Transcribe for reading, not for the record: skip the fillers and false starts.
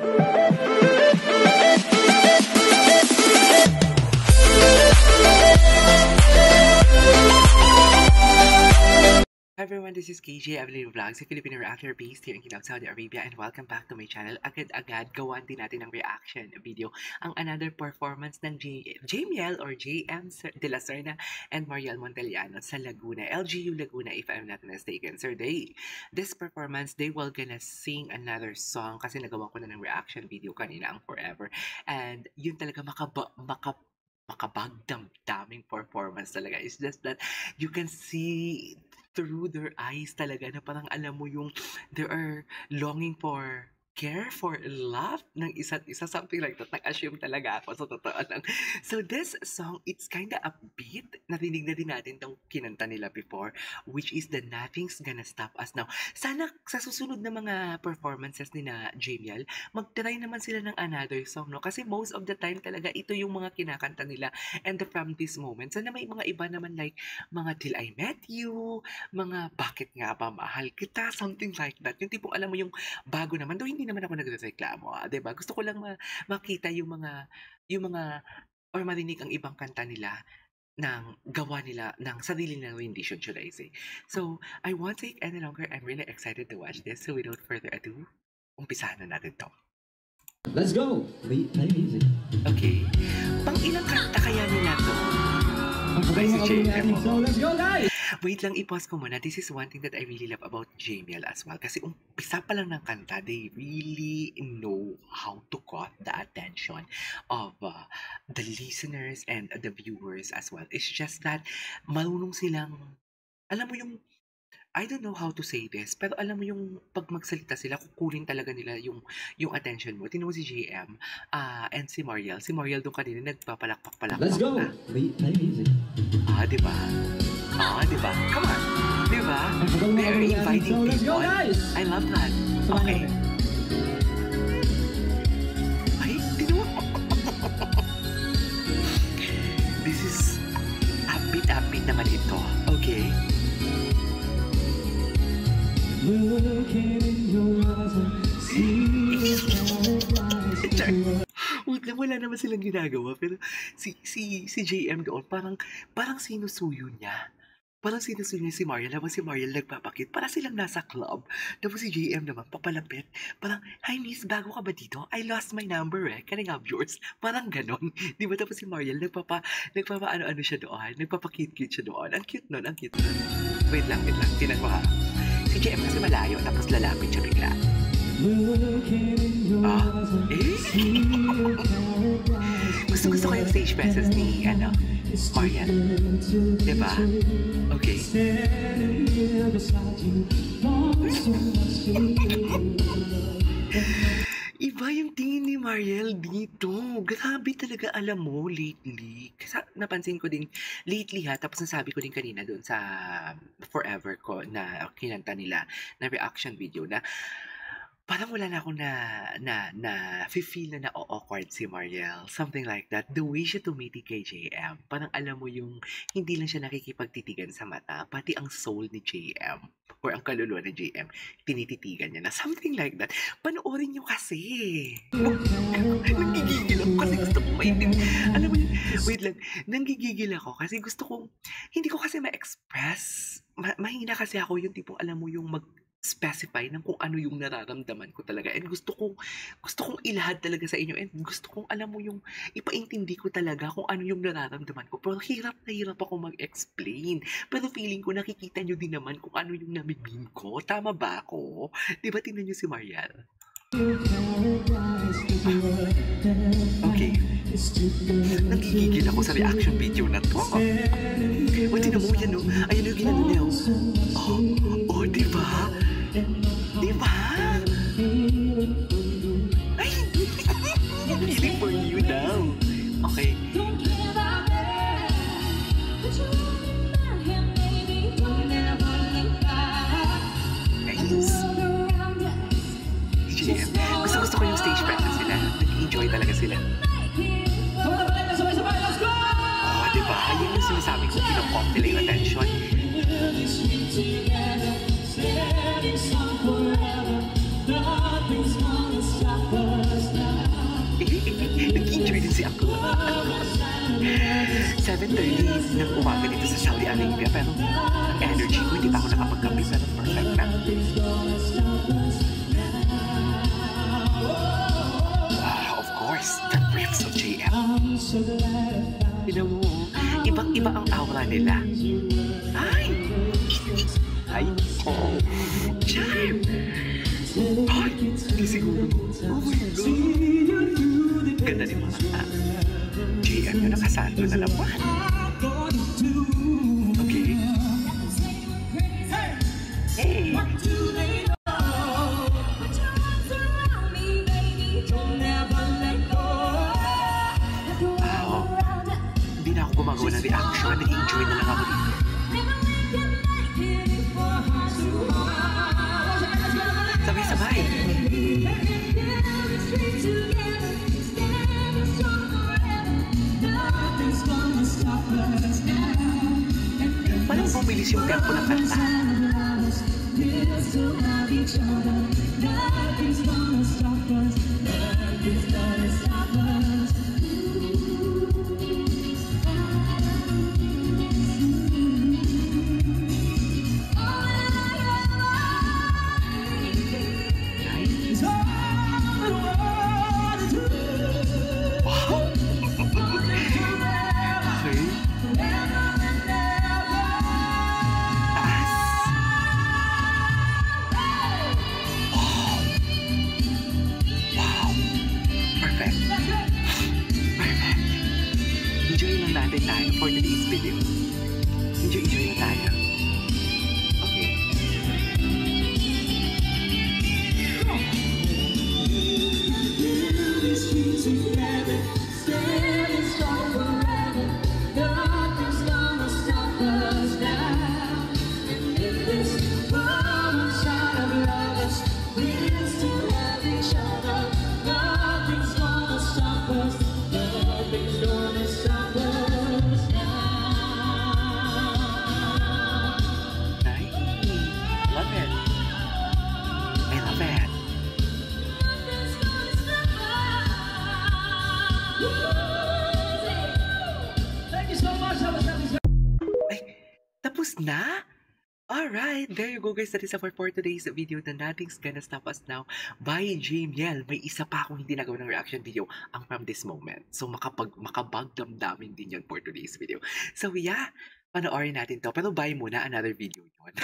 Hi everyone, this is KJ Evelyn Vlogs, a Filipino reactor based here in Kingdom, Saudi Arabia, and welcome back to my channel. Agad-agad, gawan din natin ng reaction video ang another performance ng Jamiel or JM De La Serna and Mariel Montellano sa Laguna, LGU Laguna, if I'm not mistaken. So this performance, they will gonna sing another song kasi nagawa ko na ng reaction video kanina, ang Forever. And yun talaga makabagdamdaming performance talaga. It's just that you can see through their eyes talaga na parang alam mo yung they are longing for care, for love ng isa't isa, something like that. Nag-assume talaga ako sa totoo lang. So this song, it's kinda upbeat. Narinig na din natin tong kinanta nila before, which is the Nothing's Gonna Stop Us Now. Sana sa susunod na mga performances ni na Jamiel, mag-try naman sila ng another song, no? Kasi most of the time talaga, ito yung mga kinakanta nila. And from this moment, sana may mga iba naman like mga Till I Met You, mga Bakit Nga Ba Mahal Kita, something like that. Yung tipong alam mo yung bago naman, though hindi naman ako nagrereklamo, diba? Gusto ko lang makita yung mga or marinig ang ibang kanta nila ng gawa nila ng sarili ng rendition, should I say. So I won't take any longer. I'm really excited to watch this. So without further ado, umpisahan na natin to. Let's go! Play music. Okay. Pang ilang kanta kaya nila to? Si JM. So let's go, guys! Wait lang, i-pause ko muna. This is one thing that I really love about Jamiel as well. Kasi umpisa pa lang ng kanta, they really know how to caught the attention of the listeners and the viewers as well. It's just that marunong silang, alam mo yung, I don't know how to say this, pero alam mo yung pag magsalita sila, kukunin talaga nila yung attention mo. Tinan mo si JM and si Mariel. Si Mariel doon kanina nagpapalakpak-palakpak. Let's go! Play music. Diba? Diba? Come on! Diba? They are inviting people. Let's go, guys! I love that. Okay. Ay, tinan mo. This is upbeat naman ito. Okay. Wait lang, wala naman silang ginagawa, pero si JM doon parang sinusuyo niya. Parang sinusuyo niya si Mariel, habang si Mariel nagpapakit. Para silang nasa club. Tapos si JM naman papalapit. Parang, hi miss, bago ka ba dito? I lost my number Can I have yours? Parang ganon. Di ba? Tapos si Mariel ano-ano siya doon. Nagpapakit-cute siya doon. Ang cute nun, ang cute nun. Wait lang. Tinan mo ha. Si JM kasi malayo, tapos lalapit siya bigla. Gusto ko yung stage presence ni Mariel. Diba? Okay. Iba yung tingin ni Mariel dito. Grabe talaga, alam mo, lately. Kasi napansin ko din, lately tapos nasabi ko din kanina doon sa Forever ko na kinanta nila na reaction video na parang wala na akong feel na awkward si Mariel. Something like that. The way siya tumitig kay JM, parang alam mo yung hindi lang siya nakikipagtitigan sa mata, pati ang soul ni JM or ang kaluluwa ni JM, tinititigan niya na. Something like that. Panoorin niyo kasi. Nanggigigil ako kasi gusto kong maintindihan. Alam mo yun, wait lang. Nanggigigil ako kasi gusto kong, hindi ko kasi ma-express. Mahina kasi ako yung tipong alam mo yung specify ng kung ano yung nararamdaman ko talaga, and gusto kong ilahad talaga sa inyo, and gusto kong alam mo yung ipaintindi ko talaga kung ano yung nararamdaman ko, pero hirap ako mag-explain, pero feeling ko nakikita nyo din naman kung ano yung namimim ko. Tama ba ako? Diba tingnan nyo si Mariel? Okay. Nagigigil ako sa reaction video na to. Tingnan mo yan, no? Ayun yung ginano niya. Diba? Diba? Ay, feeling for you now. Okay. Nice. JM. Gusto ko yung stage presence sila. Nag-enjoy talaga sila. Diba? Yun yung sinasabi ko, kinokopila yung attention. Nothing's gonna stop us. kasi ako 7:30 ng umaga dito sa Saudi Arabia, pero ang energy ko, hindi pa ako nakapagkape, pero perfect na. Wow, of course, the riffs of JM. Tignan mo, ibang-iba ang aura nila. Ay! Ay! Oh! Chime! Ay! Hindi siguro. Oh my God! Ganda ni mga JM na nakasando na naman. Okay. Hey! Wow! Hindi na ako gumagawa ng reaction. Nag-enjoy na lang ako dito. Sabay-sabay! Parang bumilis yung tempo ng kanta. Nice. Wow! Okay. Taas. Wow! Wow! Perfect. Perfect. Enjoy lang natin tayo for today's video. Enjoy lang tayo. Okay. Nice. Love it. I love it. Thank you so much. Ay, tapos na? Alright, there you go guys. That is all for today's video. The Nothing's Gonna Stop Us Now by Jamiel. May isa pa akong hindi nagawa ng reaction video, ang From This Moment. So makabagdamdamin din yan for today's video. So yeah, panoorin natin to. Pero bye muna, another video yun.